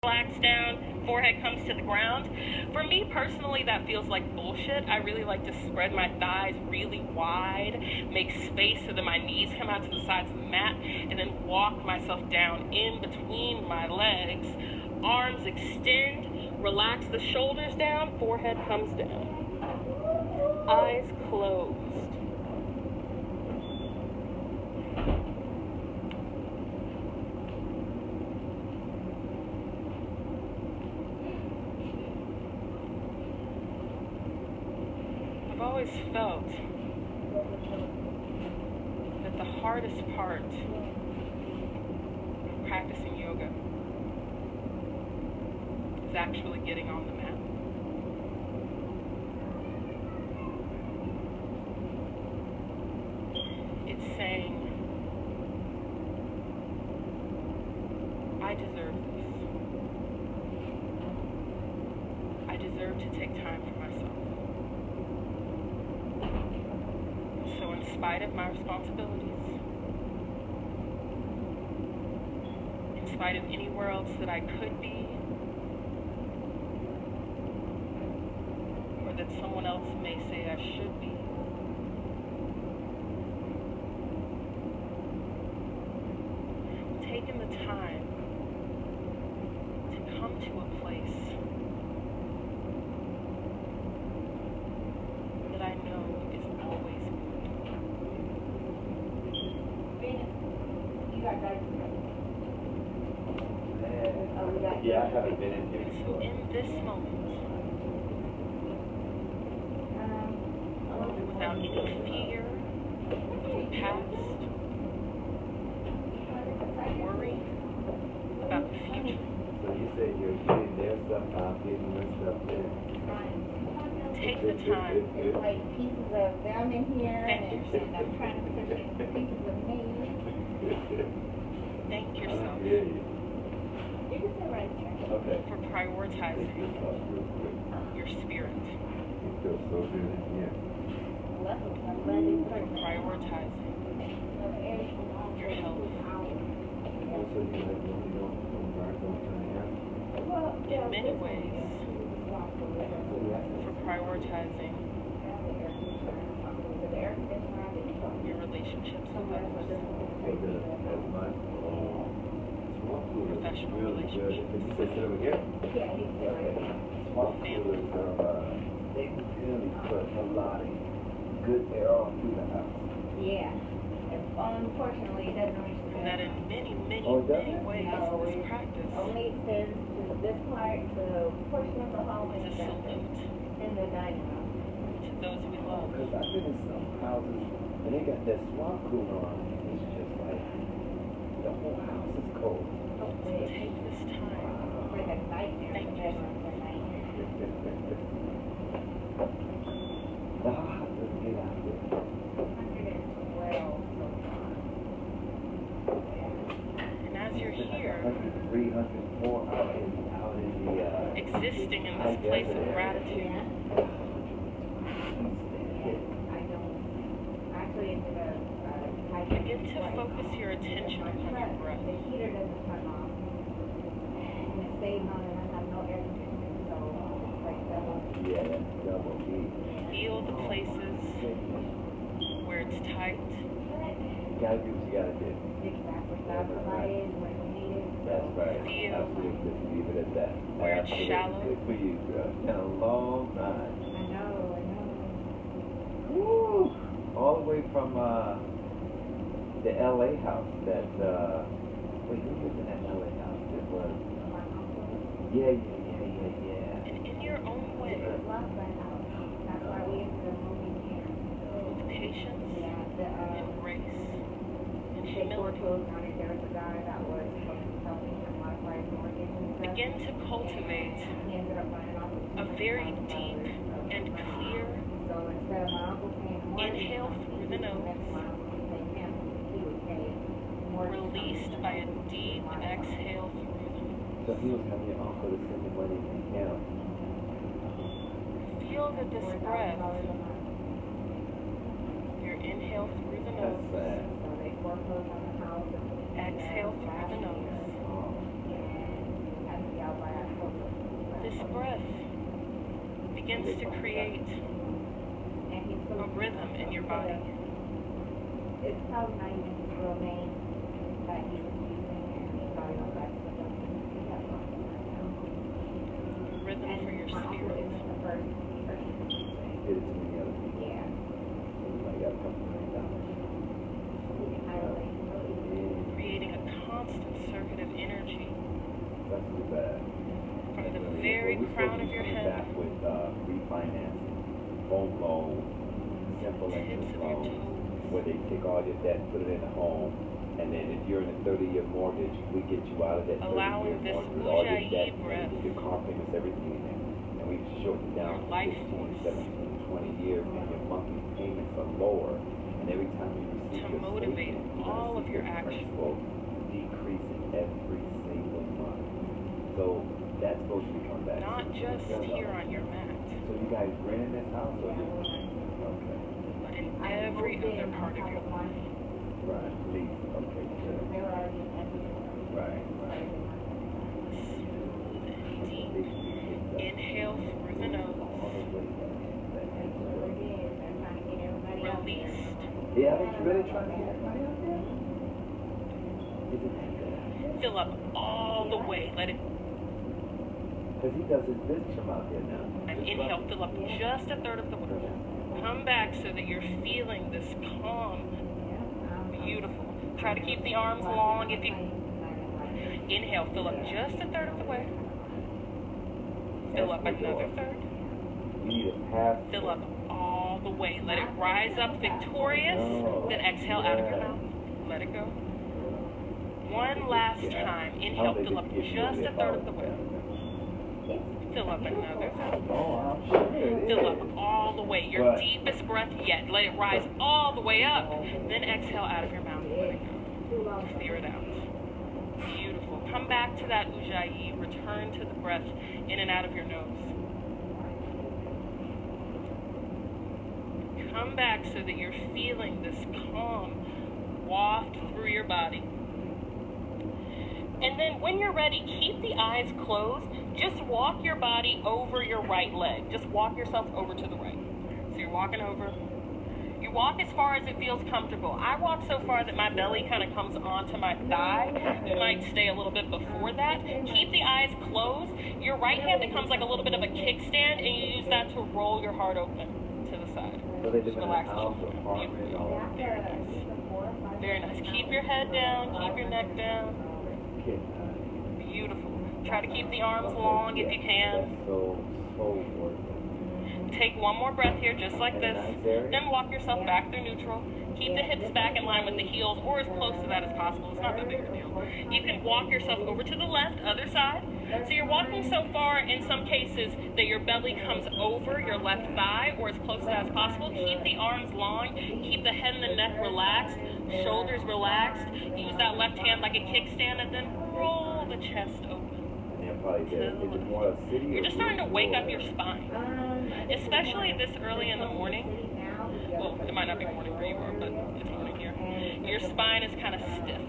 Relax down, forehead comes to the ground. For me personally, that feels like bullshit. I really like to spread my thighs really wide, make space so that my knees come out to the sides of the mat, and then walk myself down in between my legs. Arms extend, relax the shoulders down, forehead comes down. Eyes closed. I've always felt that the hardest part of practicing yoga is actually getting on the mat. It's saying, I deserve this. I deserve to take time for myself. So in spite of my responsibilities, in spite of anywhere else that I could be, or that someone else may say I should be, taking the time to come to a place that I know is always good. Yeah, I haven't been in here. So in this moment, without any fear of the past, worry about the future, So you say you're getting their stuff out, getting your stuff there. take the time. It's like pieces of them in here, Thank and yourself. I'm trying to push it pieces of me. Thank yourself I hear you. You can sit right there. Okay. for prioritizing your spirit, You feel so good in here. I'm glad you for prioritizing your health. Also, you like when you don't burn those hands. In many ways, for prioritizing your relationships with others, professional Really good. relationships, Did you say sit over here? Yeah, you can sit right there. Smart coolers they really put a lot of good air all through the house. Yeah. Unfortunately, it doesn't reach and that in many, many, Oh, it does many it? ways, No, this practice only extends to this part, to the portion of the home is a and salute in the dining room. to those we love. Because I've been in some houses and they got that swamp cooler on and it's just like the whole house is cold. So take this time. It's like a nightmare in the bedroom at night. How hot does it get out there? 112 so far. And as you're here, 103, 104 out in the existing in this place of gratitude, Yeah. I don't. Actually, into the begin to focus your attention upon your breath. The heater doesn't turn off. And it stays on and I have no air conditioning, so it's like double. Yeah, that's double D. Feel the places where it's tight. You gotta do what you gotta do. Exactly. God provided when we needed. That's right. Feel Absolutely. Just leave it at that. where it's Absolutely. shallow. Good for you, girl. It's been a long time. I know. Woo! All the way from the LA house that wait, who lived in that LA house? It was My uncle. yeah. And in your own way, Love that house. That's why we ended up moving here. with patience Yeah, and grace and they humility, foreclosed on it. There was a guy that was supposed to help me and modify his mortgage and stuff. begin to cultivate He ended up buying off a very deep and clear So instead of my uncle paying the mortgage, inhale through the nose, my uncle would pay him. He would pay mortgage. released by a deep exhale through the nose. So he was having your uncle to send the money to him. Feel that this breath, your inhale through the That's nose, sad. So they foreclosed on the house. exhale through the nose, And we had to be out this breath begins to create a rhythm in your body. It's probably not even his real name that he was using, and he probably don't like to look Rhythm and for your my uncle spirit. isn't the first person to use it. Did it to many other people. Yeah. I got a couple $1,000,000. I really Creating a constant circuit of energy That's too bad. from the Well, very we're crown supposed of to your be coming head back with refinancing, home loan, simple to the tips interest of your loan, toes. where they take all your debt, put it in a home, and then if you're in a 30-year mortgage, we get you out of that 30-year Allowing this mortgage with all your Ujjayi debt, breath. and your car payments, everything in there. And we shorten it down Your to life 16, force. 17, 20 years, and your monthly payments are lower. And every time you receive To your motivate statement, you're all gonna of see your your actions. principal decreasing every single month. So that's supposed to be coming back. Not soon. just Because, here on your mat, So you guys renting this house or you? Okay. but in every other part of your life. Right. Please. Okay. Good. They were already Right. Right. Smooth and deep. Inhale through the nose. Released. Yeah, they're really trying to get everybody out there. Is it that good? Fill up all the way. Let it. Because he does his business from out there now. And inhale. Fill up just a third of the way. Come back so that you're feeling this calm. Beautiful. Try to keep the arms long if you. Inhale. Fill up just a third of the way. Fill up another third. You need a half. Fill up all the way. Let it rise up victorious. Then exhale out of your mouth. Let it go. One last time. Inhale. Fill up just a third of the way. Fill up another third. Oh, I'm sure it Fill is. up all the way. Your deepest breath yet. Let it rise all the way up. Then exhale out of your mouth. Let it go. Clear it out. Beautiful. Come back to that Ujjayi. Return to the breath in and out of your nose. Come back so that you're feeling this calm waft through your body. And then when you're ready, keep the eyes closed. Just walk your body over your right leg. Just walk yourself over to the right. So you're walking over. You walk as far as it feels comfortable. I walk so far that my belly kind of comes onto my thigh. You might stay a little bit before that. Keep the eyes closed. Your right hand becomes like a little bit of a kickstand, and you use that to roll your heart open to the side. So they Just live in a relax. house or apartment or Very nice. Very nice. Keep your head down. Keep your neck down. kid. Beautiful. Try to keep the arms long if you can. That's so worth it. Take one more breath here, just like And a this. nice area. Then walk yourself back through neutral. Keep the hips back in line with the heels, or as close to that as possible. It's not that big a deal. You can walk yourself over to the left, other side. So you're walking so far, in some cases, that your belly comes over your left thigh, or as close to that as possible. Keep the arms long. Keep the head and the neck relaxed. Shoulders relaxed. Use that left hand like a kickstand, and then roll the chest open. And they're probably there. Is it more a city? You're or just starting to rural wake up or- your spine. Especially this early in the morning. Well, it might not be morning where you are, but it's morning here. Your spine is kind of stiff.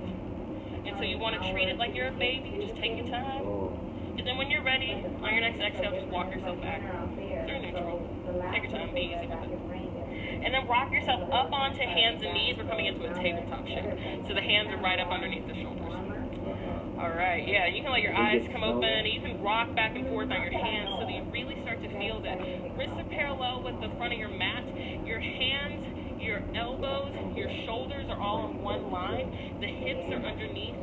And so you want to treat it like you're a baby. Just take your time. Oh, And then when you're ready, on your next exhale, just walk yourself back through neutral. Take your time, be easy with it. And then rock yourself up onto hands and knees. We're coming into a tabletop shape. So the hands are right up underneath the shoulders. All right, yeah, you can let your eyes come open, and you can rock back and forth on your hands so that you really start to feel that. Wrists are parallel with the front of your mat. Your hands, your elbows, your shoulders are all in one line. The hips are underneath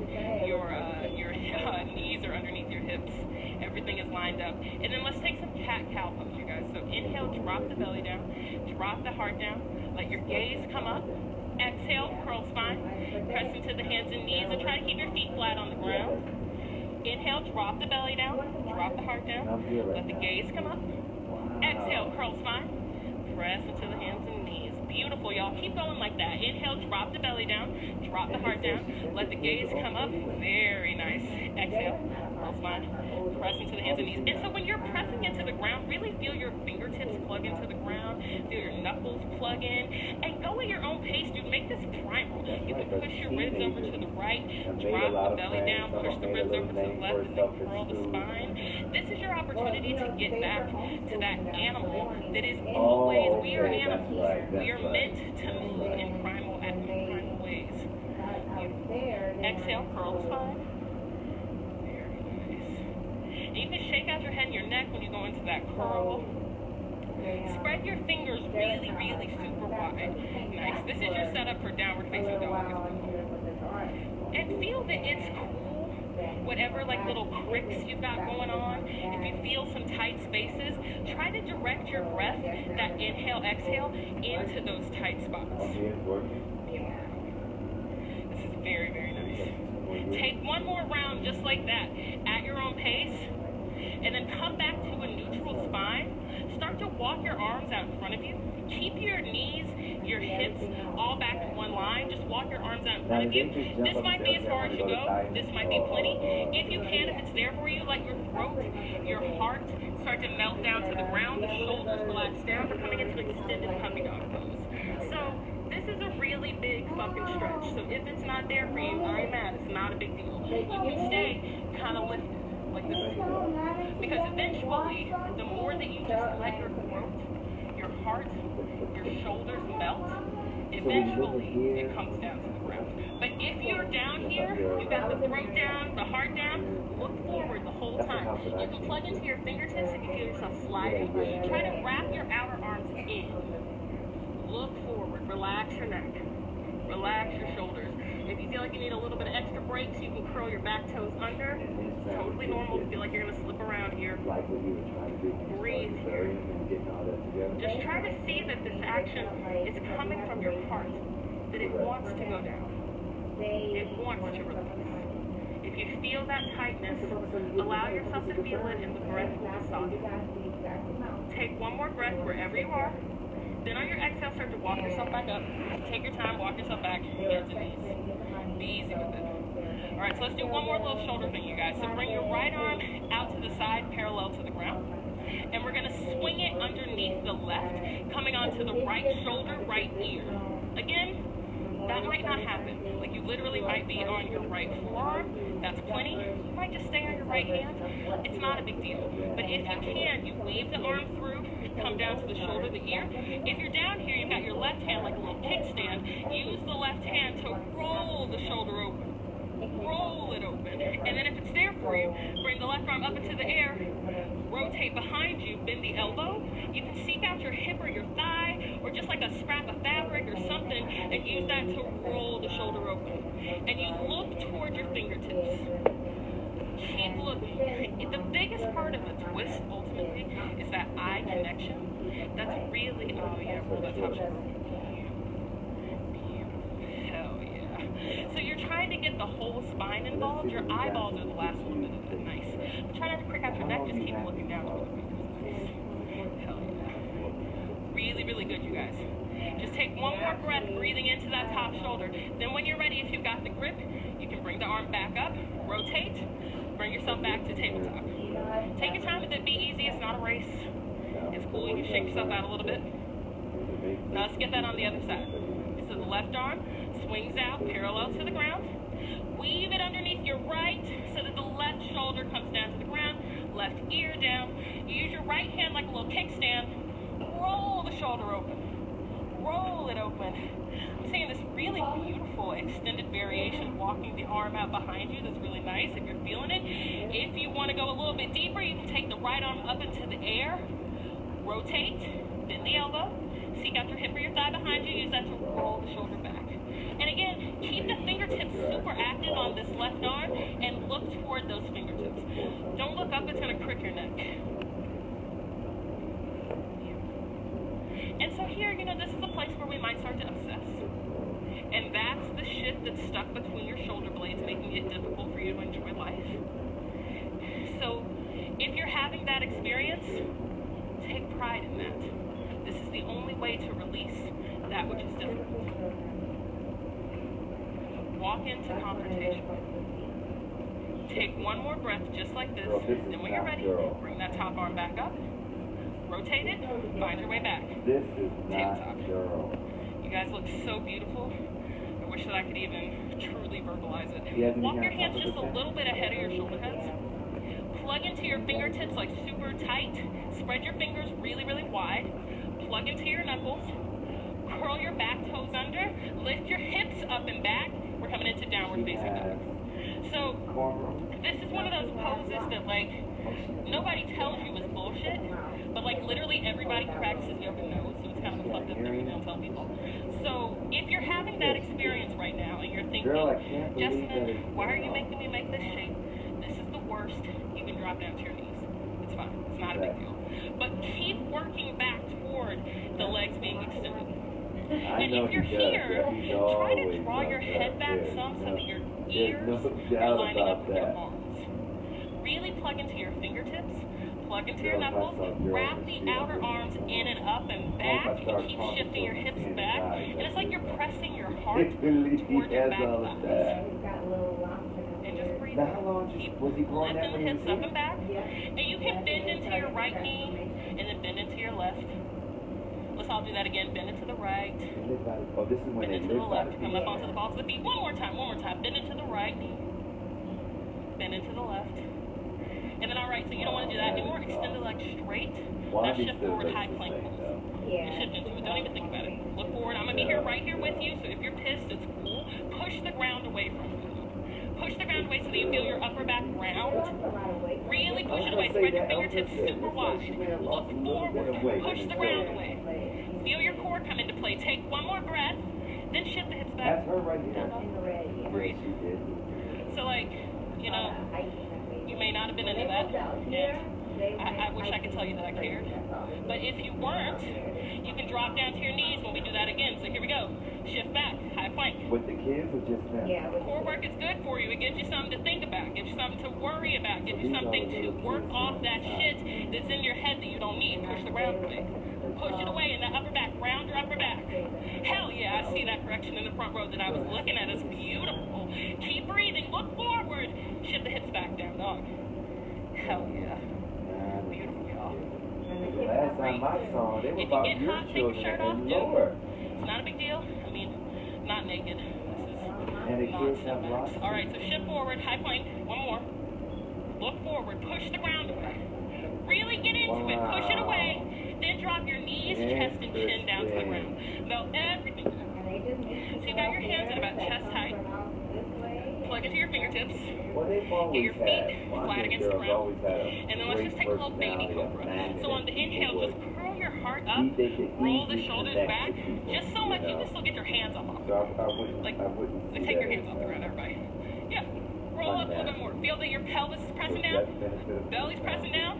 your knees are underneath your hips. Everything is lined up. And then let's take some cat-cow pose, you guys. So inhale, drop the belly down, drop the heart down, let your gaze come up. Exhale, curl spine, press into the hands and knees, and try to keep your feet flat on the ground. Inhale, drop the belly down, drop the heart down, let the gaze come up. Exhale, curl spine, press into the hands and knees. Beautiful, y'all. Keep going like that. Inhale, drop the belly down, drop the heart down, let the gaze come up. Very nice. Exhale, low spine, press into the hands and knees. And so when you're pressing into the ground, really feel your fingertips plug into the ground, feel your knuckles plug in, and go at your own pace, dude. Make this primal. You can push your ribs over to the right, drop the belly down, push the ribs over to the left, and then curl the spine. This is your opportunity to get back to that animal that is always, we are animals. We are meant to move in primal ways. Exhale, curl the spine. Very nice. And you can shake out your head and your neck when you go into that curl. Spread your fingers really, really super wide. Nice. This is your setup for downward facing dog as well. And feel that it's cool, whatever like little cricks you've got going on. If you feel some tight spaces, try to direct your breath, that inhale, exhale, into those tight spots. This is very, very nice. Take one more round just like that, at your own pace, and then come back to a neutral spine. Start to walk your arms out in front of you. Keep your knees, your hips all back in one line. Just walk your arms out in front of you. This might be as far as you go. This might be plenty. If you can, if it's there for you, let your throat, your heart start to melt down to the ground. The shoulders relax down. We're coming into extended puppy dog pose. So this is a really big fucking stretch. So if it's not there for you, I ain't mad. It's not a big deal. You can stay kind of lifted like this. Because eventually, the more that you just let your throat, your heart, your shoulders melt, eventually it comes down to the ground. But if you're down here, you got the throat down, the heart down, look forward the whole time. You can plug into your fingertips if you feel yourself sliding. Try to wrap your outer arms in. Look forward, relax your neck, relax your shoulders. If you feel like you need a little bit of extra brakes, you can curl your back toes under. It's totally normal to feel like you're going to slip around here. Breathe here. Just try to see that this action is coming from your heart, that it wants to go down. It wants to release. If you feel that tightness, allow yourself to feel it and the breath will massage. Take one more breath wherever you are. Then on your exhale, start to walk yourself back up. Take your time, walk yourself back, hands and knees. Be easy with it. All right, so let's do one more little shoulder thing, you guys. So bring your right arm out to the side, parallel to the ground. And we're going to swing it underneath the left, coming onto the right shoulder, right ear. Again, that might not happen. Like you literally might be on your right forearm. That's plenty. You might just stay on your right hand. It's not a big deal. But if you can, you weave the arm through, come down to the shoulder, the ear. If you're down here, you've got your left hand like a little kickstand. Use the left hand to roll the shoulder open. Roll it open. And then if it's there for you, bring the left arm up into the air, rotate behind you, bend the elbow. You can seek out your hip or your thigh, or just like a scrap of fabric or something, and use that to roll the shoulder open. And you look toward your fingertips. Keep looking. The biggest part of the twist, ultimately, is that eye connection. That's really, oh yeah, roll that top shoulder. Hell yeah. So you're trying to get the whole spine involved. Your eyeballs are the last little bit of it. Nice. Try not to prick out your neck. Just keep looking down toward the fingertips. Hell yeah. Really, really good, you guys. Just take one more breath, breathing into that top shoulder. Then when you're ready, if you've got the grip, you can bring the arm back up, rotate, bring yourself back to tabletop. Take your time with it. Be easy. It's not a race. It's cool. You can shake yourself out a little bit. Now let's get that on the other side. So the left arm swings out parallel to the ground. Weave it underneath your right so that the left shoulder comes down to the ground. Left ear down. You use your right hand like a little kickstand. Roll the shoulder open. Roll it open. I'm seeing this really beautiful extended variation, walking the arm out behind you. That's really nice if you're feeling it. If you want to go a little bit deeper, you can take the right arm up into the air, rotate, bend the elbow, seek out your hip or your thigh behind you, use that to roll the shoulder back. And again, keep the fingertips super active on this left arm and look toward those fingertips. Don't look up, it's going to crick your neck. And so here, this is a place where we might start to obsess. And that's the shit that's stuck between your shoulder blades, making it difficult for you to enjoy life. So if you're having that experience, take pride in that. This is the only way to release that which is difficult. walk into confrontation. Take one more breath just like this. Girl, this is Then when you're not ready, girl. bring that top arm back up. Rotate it. Find your way back. This is Tabletop. not girl. You guys look so beautiful. I wish that I could even truly verbalize it. You haven't Walk even your hands got just a little bit ahead of your shoulder heads. Plug into your fingertips like super tight. Spread your fingers really, really wide. Plug into your knuckles. Curl your back toes under. Lift your hips up and back. We're coming into downward She facing has dog. So cornrows. this is one of those poses that like nobody tells you is bullshit, but like literally everybody who practices yoga knows. So it's kind of a fucked up thing we don't tell people. So if you're having that experience right now and you're thinking, Girl, I can't believe that Justin, it's why are you making me make this shape? This is the worst. You can drop down to your knees. It's fine. It's not a big deal. But keep working back toward the legs being extended. I And know if you're he does. here, He's try to always draw done your that. head back There's some so no- that your there's ears no are doubt lining about up with your that. arms. Really plug into your fingertips, plug into your Girl, if I knuckles, saw girls wrap in the the street, outer I arms wouldn't in and up and Well, if I back, start and keep talking shifting to your him, hips seeing the back. guy, And it's that's like you're it. pressing your heart Literally, he towards your has back all of flaps. that. He's got little locks in his And just hair. breathe. Now, how long Keep was he growing that lifting the when he hips was up and here? back. And you can bend into your right knee and then bend into your left. Let's all do that again. Bend into the right. They live by the- Oh, this is when Bend they into the live by left. the Come beach. up onto the balls of the feet. One more time. Bend into the right knee. Bend into the left. And then, all right, so you don't want to do that anymore. Extend the leg straight. Now Why shift still forward, looks high the plank same, pose. though? You Yeah. shift into it. Don't even think about it. Look forward. I'm going to be here right here with you, so if you're pissed, it's cool. Push the ground away from you. Push the ground away so that you feel your upper back round. Really push it away. Spread your fingertips super wide. Look forward. Push the ground away. Feel your core come into play. Take one more breath, then shift the hips back. That's her right here. In the red, yeah. Breathe. She did. So, like, you know, you may not have been into that. And I wish I could tell you that I cared. But if you weren't, you can drop down to your knees when we do that again. So here we go. Shift back, high plank. With the kids or just them? Yeah, with Core work is good for you. It gives you something to think about, gives you something to worry about, gives you something to work off that shit that's in your head that you don't need. Push the ground away. Push it away in the upper back. Round your upper back. Hell yeah, I see that correction in the front row that I was looking at. It's beautiful. Keep breathing. Look forward. Shift the hips back down, dog. Hell yeah. Beautiful, y'all. The last time I saw, they were If you about get your hot, take your children shirt off, and do it. lower. It's not a big deal. I mean, not naked. This And the is kids have not lots. All right, so shift forward, high plank. One more. Look forward. Push the ground away. Really get into it. Push it away. Then drop your knees, chest, and chin down to the ground. Now everything. So you got your hands at about chest height. Plug into your fingertips. Well, they've Get always your feet had. Well, I flat think against the girls ground. always had a And then let's great just take a little baby personality, a cobra. magnet. So on the inhale, People just curl your heart up. They could Roll the easily shoulders connect back. with people, Just so much you know. can still get your hands up off. So I wouldn't, Like, I wouldn't see take your that hands as, off the ground, everybody. Yeah. Roll up a little bit more. Feel that your pelvis is pressing so down. that's benefit of Belly's pressing down.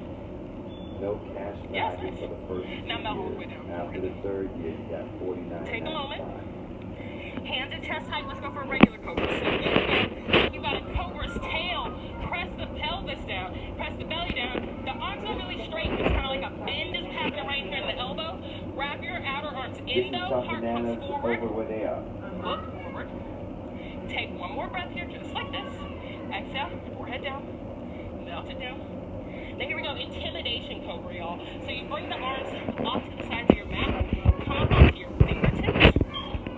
No cash Yes, value nice. for the first Now two melt all the years. way down. After the third year, you got 49. Take a moment. Hands at chest height. Let's go for a regular cobra. So you got a cobra's tail. Press the pelvis down. Press the belly down. The arms are really straight. It's kind of like a bend is happening right here in the elbow. Wrap your outer arms This in is though. some Heart bananas comes forward. over where they are. Look forward. Take one more breath here, just like this. Exhale, forehead down. Melt it down. Then here we go, intimidation cobra, y'all. So you bring the arms off to the sides of your mat. Come up onto your fingertips.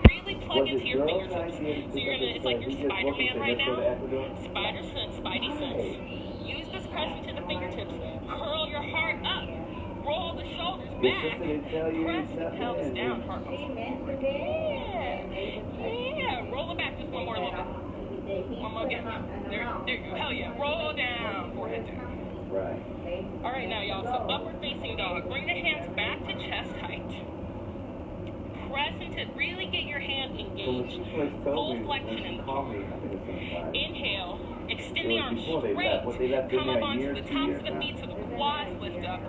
Really plug into your fingertips. So you're gonna, it's like you're Spider-Man right now. Spider sense, Spidey sense. Use this pressing to the fingertips. Curl your heart up. Roll the shoulders back. Press the pelvis down. Heart comes forward. Yeah. Roll it back just one more little bit. One more again. There you go. Hell yeah. Roll down. Forehead down. Right. All right, now y'all. So upward facing dog. Bring the hands back to chest height. Press into. Really get your hand engaged. Full flexion in the palm. Inhale. Extend the arms straight. Come up onto the tops of the feet so the quads lift up.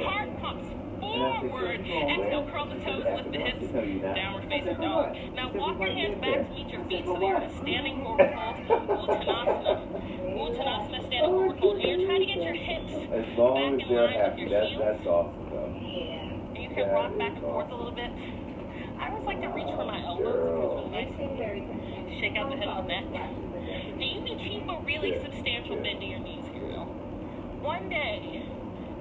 Heart pumps forward. Exhale, curl the toes, lift the hips. Downward facing dog. Now walk your hands back to meet your feet so that you're in a standing forward hold. Uttanasana. Uttanasana, standing forward hold. And you're trying to get your hips As long back as in they're line with happy, your that's heels. awesome though. And you can rock back and forth a little bit. I I always like to reach for my elbows. It feels really nice. It's very convenient. Shake out the head of the neck. And you can keep a really substantial bend to your knees here, though. One day,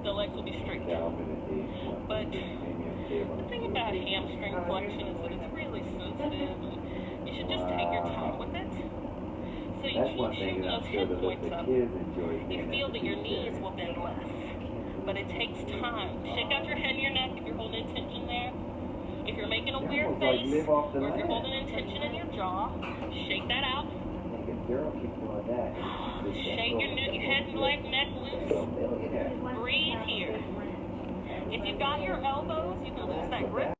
the legs will be straight. But the thing about hamstring flexion is that it's really sensitive, and you should just take your time with it. So you keep shooting those hip points up. You feel that your knees will bend less. But it takes time. Shake out your head and your neck if you're holding tension there. If you're making a weird face, or if you're holding in tension in your jaw, shake that out. Shake your head, leg, neck loose. Breathe here. If you've got your elbows, you can lose that grip.